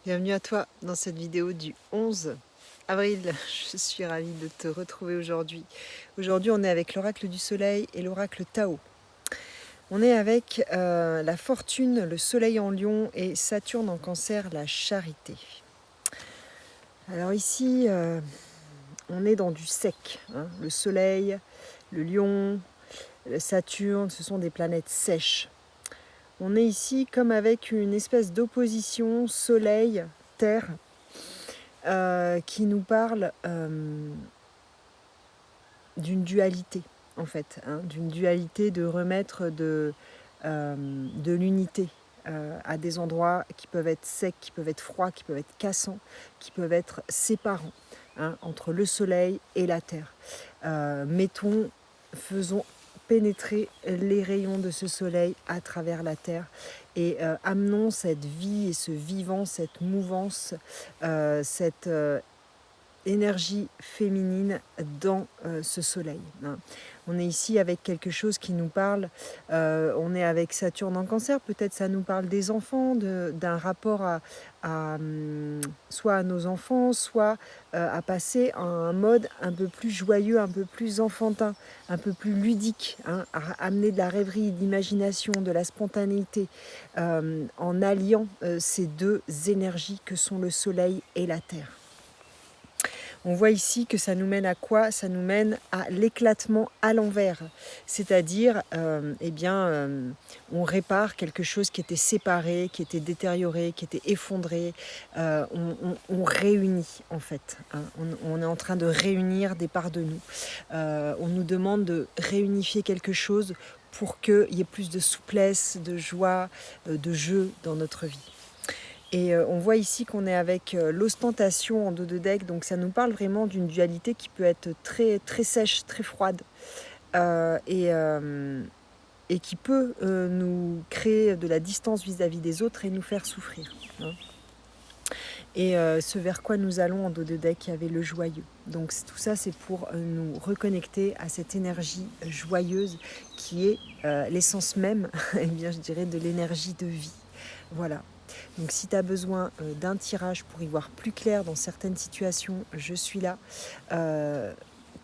Bienvenue à toi dans cette vidéo du 11 avril. Je suis ravie de te retrouver aujourd'hui. Aujourd'hui, on est avec l'oracle du soleil et l'oracle Tao. On est avec la fortune, le soleil en lion et Saturne en cancer, la charité. Alors ici, on est dans du sec. Le soleil, le lion, le Saturne, ce sont des planètes sèches. On est ici comme avec une espèce d'opposition soleil-terre. Qui nous parle d'une dualité, en fait, d'une dualité de remettre de l'unité à des endroits qui peuvent être secs, qui peuvent être froids, qui peuvent être cassants, qui peuvent être séparants entre le soleil et la terre. Faisons pénétrer les rayons de ce soleil à travers la terre et amenons cette vie et ce vivant, cette mouvance, cette énergie féminine dans ce soleil. On est ici avec quelque chose qui nous parle, on est avec Saturne en cancer, peut-être ça nous parle des enfants, d'un rapport soit à nos enfants, soit à passer à un mode un peu plus joyeux, un peu plus enfantin, un peu plus ludique, à amener de la rêverie, de l'imagination, de la spontanéité, en alliant ces deux énergies que sont le soleil et la terre. On voit ici que ça nous mène à quoi? Ça nous mène à l'éclatement à l'envers. C'est-à-dire, on répare quelque chose qui était séparé, qui était détérioré, qui était effondré. On réunit, en fait. On est en train de réunir des parts de nous. On nous demande de réunifier quelque chose pour qu'il y ait plus de souplesse, de joie, de jeu dans notre vie. Et on voit ici qu'on est avec l'ostentation en dos de deck, donc ça nous parle vraiment d'une dualité qui peut être très, très sèche, très froide, et qui peut nous créer de la distance vis-à-vis des autres et nous faire souffrir. Et ce vers quoi nous allons en dos de deck, il y avait le joyeux. Donc tout ça, c'est pour nous reconnecter à cette énergie joyeuse qui est l'essence même, eh bien, je dirais, de l'énergie de vie. Voilà. Donc si tu as besoin d'un tirage pour y voir plus clair dans certaines situations, je suis là.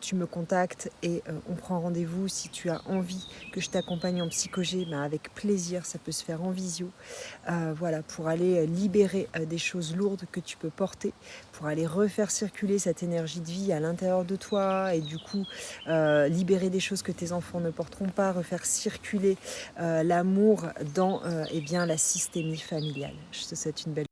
Tu me contactes et on prend rendez-vous. Si tu as envie que je t'accompagne en psychogé, avec plaisir, ça peut se faire en visio. Voilà, pour aller libérer des choses lourdes que tu peux porter, pour aller refaire circuler cette énergie de vie à l'intérieur de toi et du coup libérer des choses que tes enfants ne porteront pas, refaire circuler l'amour dans la systémie familiale. Je te souhaite une belle